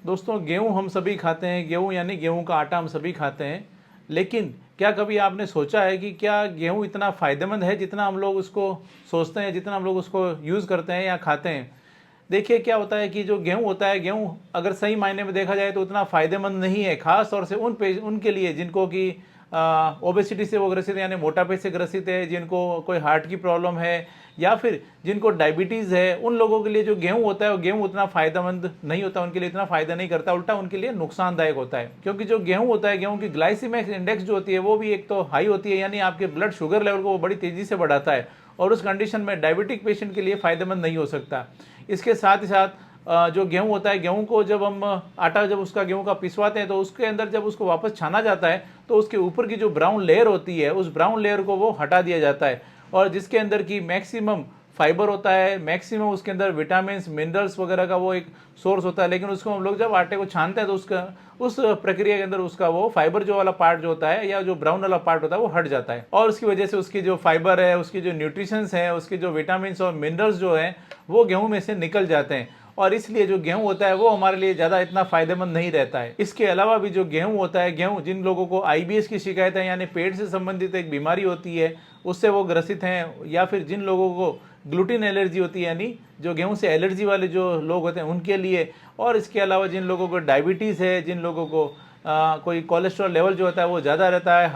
दोस्तों गेहूँ हम सभी खाते हैं, गेहूँ यानी गेहूँ का आटा हम सभी खाते हैं। लेकिन क्या कभी आपने सोचा है कि क्या गेहूँ इतना फ़ायदेमंद है जितना हम लोग उसको सोचते हैं, जितना हम लोग उसको यूज़ करते हैं या खाते हैं? देखिए क्या होता है कि जो गेहूँ होता है, गेहूँ अगर सही मायने में देखा जाए तो उतना फ़ायदेमंद नहीं है, ख़ास तौर से उनके लिए जिनको कि ओबेसिटी से वो ग्रसित है, यानी मोटापे से ग्रसित है, जिनको कोई हार्ट की प्रॉब्लम है या फिर जिनको डायबिटीज़ है। उन लोगों के लिए जो गेहूँ होता है वो गेहूँ उतना फ़ायदेमंद नहीं होता, उनके लिए इतना फ़ायदा नहीं करता, उल्टा उनके लिए नुकसानदायक होता है। क्योंकि जो गेहूँ होता है, गेहूँ की ग्लाइसीमिक इंडेक्स जो होती है वो भी एक तो हाई होती है, यानी आपके ब्लड शुगर लेवल को वो बड़ी तेज़ी से बढ़ाता है और उस कंडीशन में डायबिटिक पेशेंट के लिए फ़ायदेमंद नहीं हो सकता। इसके साथ ही साथ जो गेहूँ होता है, गेहूँ को जब हम आटा जब उसका गेहूँ का पिसवाते हैं तो उसके अंदर जब उसको वापस छाना जाता है तो उसके ऊपर की जो ब्राउन लेयर होती है उस ब्राउन लेयर को वो हटा दिया जाता है, और जिसके अंदर की मैक्सिमम फाइबर होता है, मैक्सिमम उसके अंदर विटामिन मिनरल्स वगैरह का वो एक सोर्स होता है। लेकिन उसको हम लोग जब आटे को छानते हैं तो उसका उस प्रक्रिया के अंदर उसका वो फाइबर जो वाला पार्ट जो होता है या जो ब्राउन वाला पार्ट होता है वो हट जाता है, और उसकी वजह से उसकी जो फाइबर है, उसकी जो न्यूट्रिशंस है, उसके जो विटामिन और मिनरल्स जो है वो गेहूं में से निकल जाते हैं, और इसलिए जो गेहूं होता है वो हमारे लिए ज़्यादा इतना फायदेमंद नहीं रहता है। इसके अलावा भी जो गेहूं होता है, गेहूं जिन लोगों को आईबीएस की शिकायत है यानी पेट से संबंधित एक बीमारी होती है उससे वो ग्रसित हैं, या फिर जिन लोगों को ग्लूटीन एलर्जी होती है यानी जो गेहूं से एलर्जी वाले जो लोग होते हैं उनके लिए, और इसके अलावा जिन लोगों को डायबिटीज़ है, जिन लोगों को कोई कोलेस्ट्रॉल लेवल जो होता है वो ज़्यादा रहता है,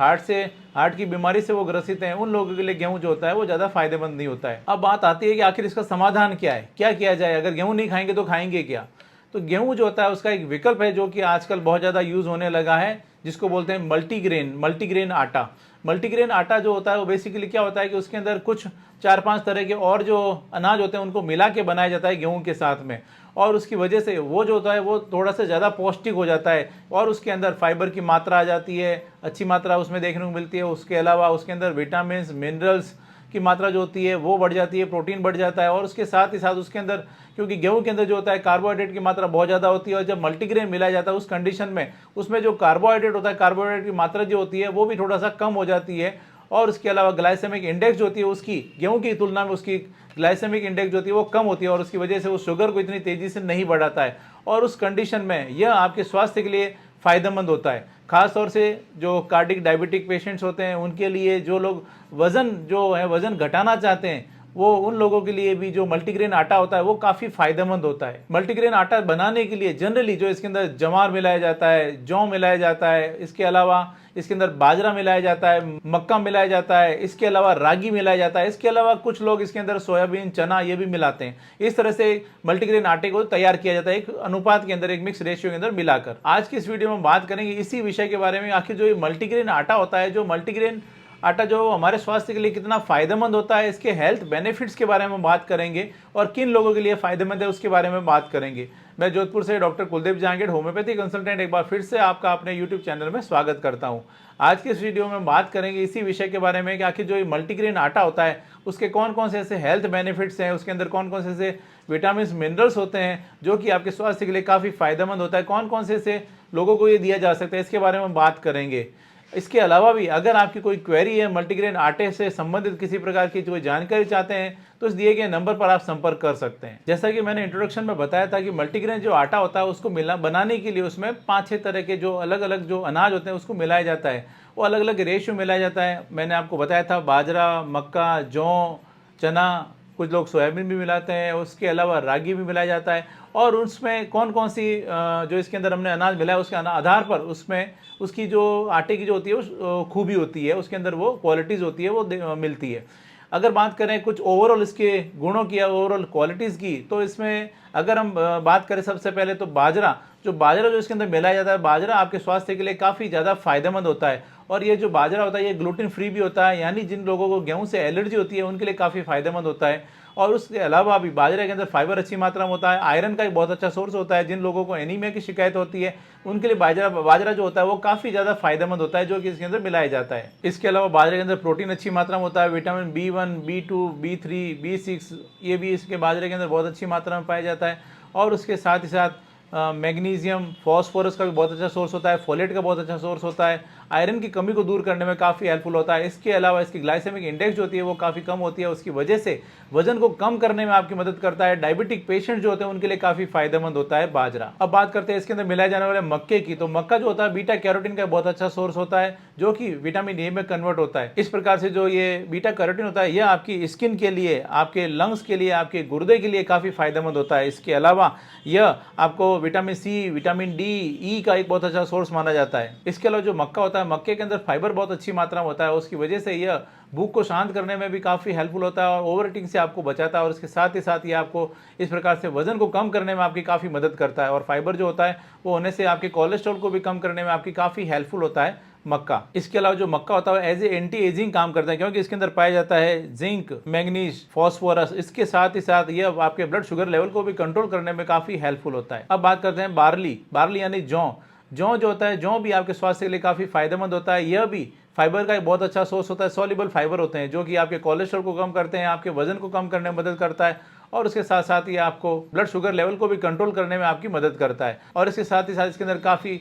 हार्ट की बीमारी से वो ग्रसित हैं, उन लोगों के लिए गेहूं जो होता है वो ज़्यादा फायदेमंद नहीं होता है। अब बात आती है कि आखिर इसका समाधान क्या है, क्या किया जाए, अगर गेहूं नहीं खाएंगे तो खाएंगे क्या? तो गेहूं जो होता है उसका एक विकल्प है जो कि आजकल बहुत ज़्यादा यूज़ होने लगा है, जिसको बोलते हैं मल्टीग्रेन आटा। मल्टीग्रेन आटा जो होता है वो बेसिकली क्या होता है कि उसके अंदर कुछ 4-5 तरह के और जो अनाज होते हैं उनको मिला के बनाया जाता है गेहूं के साथ में, और उसकी वजह से वो जो होता है वो थोड़ा सा ज़्यादा पौष्टिक हो जाता है, और उसके अंदर फाइबर की मात्रा आ जाती है, अच्छी मात्रा उसमें देखने को मिलती है। उसके अलावा उसके अंदर विटामिन मिनरल्स की मात्रा जो होती है वो बढ़ जाती है, प्रोटीन बढ़ जाता है, और उसके साथ ही साथ उसके अंदर, क्योंकि गेहूं के अंदर जो होता है कार्बोहाइड्रेट की मात्रा बहुत ज़्यादा होती है, और जब मल्टीग्रेन मिलाया जाता है उस कंडीशन में उसमें जो कार्बोहाइड्रेट होता है, कार्बोहाइड्रेट की मात्रा जो होती है वो भी थोड़ा सा कम हो जाती है, और उसके अलावा ग्लाइसेमिक इंडेक्स जो होती है उसकी गेहूं की तुलना में उसकी ग्लाइसेमिक इंडेक्स जो होती है वो कम होती है, और उसकी वजह से वो शुगर को इतनी तेज़ी से नहीं बढ़ाता है, और उस कंडीशन में यह आपके स्वास्थ्य के लिए फ़ायदेमंद होता है। खास तौर से जो कार्डिक डायबिटिक पेशेंट्स होते हैं उनके लिए, जो लोग वज़न घटाना चाहते हैं, वो उन लोगों के लिए भी जो मल्टीग्रेन आटा होता है वो काफ़ी फायदेमंद होता है। मल्टीग्रेन आटा बनाने के लिए जनरली जो इसके अंदर जवार मिलाया जाता है, जौ मिलाया जाता है, इसके अलावा इसके अंदर बाजरा मिलाया जाता है, मक्का मिलाया जाता है, इसके अलावा रागी मिलाया जाता है, इसके अलावा कुछ लोग इसके अंदर सोयाबीन, चना ये भी मिलाते हैं। इस तरह से मल्टीग्रेन आटे को तैयार किया जाता है एक अनुपात के अंदर, एक मिक्स रेशियो के अंदर मिलाकर। आज की इस वीडियो में बात करेंगे इसी विषय के बारे में, आखिर जो ये मल्टीग्रेन आटा होता है, जो मल्टीग्रेन आटा जो हमारे स्वास्थ्य के लिए कितना फ़ायदेमंद होता है, इसके हेल्थ बेनिफिट्स के बारे में बात करेंगे, और किन लोगों के लिए फ़ायदेमंद है उसके बारे में बात करेंगे। मैं जोधपुर से doctor Kuldeep Jahangir, homeopathy consultant, एक बार फिर से आपका अपने यूट्यूब चैनल में स्वागत करता हूं। आज की इस वीडियो में बात करेंगे इसी विषय के बारे में कि आखिर जो ये मल्टीग्रेन आटा होता है उसके कौन कौन से ऐसे हेल्थ बेनिफिट्स हैं, उसके अंदर कौन कौन से ऐसे विटामिन मिनरल्स होते हैं जो कि आपके स्वास्थ्य के लिए काफ़ी फ़ायदेमंद होता है, कौन कौन से ऐसे लोगों को ये दिया जा सकता है, इसके बारे में बात करेंगे। इसके अलावा भी अगर आपकी कोई क्वेरी है, मल्टीग्रेन आटे से संबंधित किसी प्रकार की कोई जानकारी चाहते हैं तो इस दिए गए नंबर पर आप संपर्क कर सकते हैं। जैसा कि मैंने इंट्रोडक्शन में बताया था कि मल्टीग्रेन जो आटा होता है उसको बनाने के लिए उसमें 5-6 तरह के जो अलग अलग जो अनाज होते हैं उसको मिलाया जाता है, वो अलग अलग रेशियो मिलाया जाता है। मैंने आपको बताया था बाजरा, मक्का, जौ, चना, कुछ लोग सोयाबीन भी मिलाते हैं, उसके अलावा रागी भी मिलाया जाता है, और उसमें कौन कौन सी जो इसके अंदर हमने अनाज मिलाया उसके आधार पर उसमें उसकी जो आटे की जो होती है उस खूबी होती है, उसके अंदर वो क्वालिटीज़ होती है वो मिलती है। अगर बात करें कुछ ओवरऑल इसके गुणों की या ओवरऑल क्वालिटीज़ की, तो इसमें अगर हम बात करें सबसे पहले तो बाजरा जो इसके अंदर मिलाया जाता है, बाजरा आपके स्वास्थ्य के लिए काफ़ी ज़्यादा फायदेमंद होता है, और ये जो बाजरा होता है ये ग्लूटेन फ्री भी होता है, यानी जिन लोगों को गेहूं से एलर्जी होती है उनके लिए काफ़ी फायदेमंद होता है। और उसके अलावा भी बाजरे के अंदर फाइबर अच्छी मात्रा में होता है, आयरन का एक बहुत अच्छा सोर्स होता है, जिन लोगों को एनीमिया की शिकायत होती है उनके लिए बाजरा जो होता है वो काफ़ी ज़्यादा फायदेमंद होता है, जो कि इसके अंदर मिलाया जाता है। इसके अलावा बाजरे के अंदर प्रोटीन अच्छी मात्रा में होता है, vitamin B1, B2, B3, B6 ये भी इसके बाजरे के अंदर बहुत अच्छी मात्रा में पाया जाता है, और उसके साथ ही साथ मैग्नीशियम, फॉस्फोरस का भी बहुत अच्छा सोर्स होता है, फोलेट का बहुत अच्छा सोर्स होता है, आयरन की कमी को दूर करने में काफ़ी हेल्पफुल होता है। इसके अलावा इसकी ग्लाइसेमिक इंडेक्स जो होती है वो काफ़ी कम होती है, उसकी वजह से वजन को कम करने में आपकी मदद करता है। डायबिटिक पेशेंट जो होते हैं उनके लिए काफ़ी फायदेमंद होता है बाजरा। अब बात करते हैं इसके अंदर मिलाए जाने वाले मक्के की। तो मक्का जो होता है बीटा कैरोटीन का बहुत अच्छा सोर्स होता है, जो कि विटामिन ए में कन्वर्ट होता है। इस प्रकार से जो ये बीटा कैरोटीन होता है यह आपकी स्किन के लिए, आपके लंग्स के लिए, आपके गुर्दे के लिए काफ़ी फायदेमंद होता है। इसके अलावा यह आपको विटामिन सी, विटामिन डी, ई का एक बहुत अच्छा सोर्स माना जाता है। इसके अलावा जो मक्का होता है, मक्के के अंदर फाइबर बहुत अच्छी मात्रा में होता है, उसकी वजह से यह भूख को शांत करने में भी काफ़ी हेल्पफुल होता है और ओवर ईटिंग से आपको बचाता है। और इसके साथ ही साथ ये आपको इस प्रकार से वजन को कम करने में आपकी काफ़ी मदद करता है। और फाइबर जो होता है वो होने से आपके कोलेस्ट्रॉल को भी कम करने में आपकी काफ़ी हेल्पफुल होता है मक्का। इसके अलावा जो मक्का होता है एज ए एंटी एजिंग काम करता है, क्योंकि इसके अंदर पाया जाता है जिंक, मैग्नीज, फॉस्फोरस। इसके साथ ही साथ ये आपके ब्लड शुगर लेवल को भी कंट्रोल करने में काफ़ी हेल्पफुल होता है। अब बात करते हैं बार्ली। बार्ली यानी जौ। जौ जो होता है, जौ भी आपके स्वास्थ्य के लिए काफ़ी फायदेमंद होता है। यह भी फाइबर का एक बहुत अच्छा सोर्स होता है। सॉल्युबल फाइबर होते हैं जो कि आपके कोलेस्ट्रॉल को कम करते हैं, आपके वजन को कम करने में मदद करता है और उसके साथ साथ ये आपको ब्लड शुगर लेवल को भी कंट्रोल करने में आपकी मदद करता है। और इसके साथ ही साथ इसके अंदर काफ़ी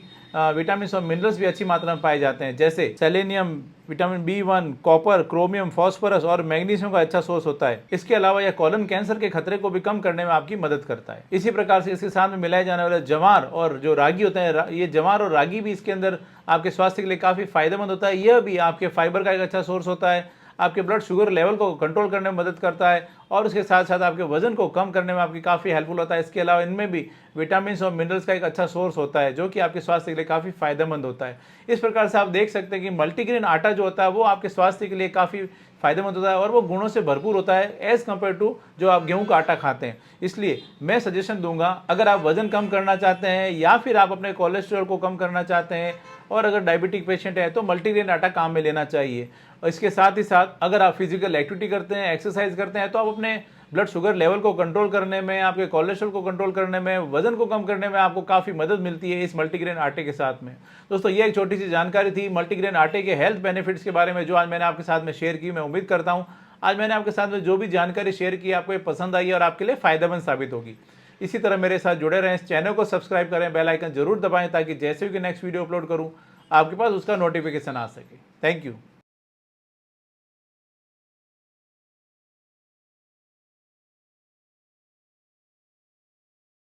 विटामिन और मिनरल्स भी अच्छी मात्रा में पाए जाते हैं, जैसे selenium, vitamin B1, copper, chromium, phosphorus और मैग्नीशियम का अच्छा सोर्स होता है। इसके अलावा यह कॉलन कैंसर के खतरे को भी कम करने में आपकी मदद करता है। इसी प्रकार से इसके साथ में मिलाए जाने वाले जवार और जो रागी होते हैं, ये जवार और रागी भी इसके अंदर आपके स्वास्थ्य के लिए काफ़ी फायदेमंद होता है। यह भी आपके फाइबर का एक अच्छा सोर्स होता है, आपके ब्लड शुगर लेवल को कंट्रोल करने में मदद करता है और उसके साथ साथ आपके वजन को कम करने में आपकी काफ़ी हेल्पफुल होता है। इसके अलावा इनमें भी विटामिन और मिनरल्स का एक अच्छा सोर्स होता है, जो कि आपके स्वास्थ्य के लिए काफ़ी फायदेमंद होता है। इस प्रकार से आप देख सकते हैं कि मल्टीग्रेन आटा जो होता है वो आपके स्वास्थ्य के लिए काफ़ी फायदेमंद होता है और वो गुणों से भरपूर होता है एज़ कम्पेयर टू जो आप गेहूं का आटा खाते हैं। इसलिए मैं सजेशन दूंगा, अगर आप वजन कम करना चाहते हैं या फिर आप अपने कोलेस्ट्रॉल को कम करना चाहते हैं और अगर डायबिटिक पेशेंट है तो मल्टीग्रेन आटा काम में लेना चाहिए। और इसके साथ ही साथ अगर आप फिजिकल एक्टिविटी करते हैं, एक्सरसाइज करते हैं, तो आप अपने ब्लड शुगर लेवल को कंट्रोल करने में, आपके कोलेस्ट्रॉल को कंट्रोल करने में, वजन को कम करने में आपको काफ़ी मदद मिलती है इस मल्टीग्रेन आटे के साथ में। दोस्तों ये एक छोटी सी जानकारी थी मल्टीग्रेन आटे के हेल्थ बेनिफिट्स के बारे में, जो आज मैंने आपके साथ में शेयर की। मैं उम्मीद करता हूँ आज मैंने आपके साथ में जो भी जानकारी शेयर की आपको ये पसंद आई और आपके लिए फ़ायदेमंद साबित होगी। इसी तरह मेरे साथ जुड़े रहें, इस चैनल को सब्सक्राइब करें, बेल आइकन जरूर दबाएं ताकि जैसे भी नेक्स्ट वीडियो अपलोड करूँ आपके पास उसका नोटिफिकेशन आ सके। Thank you.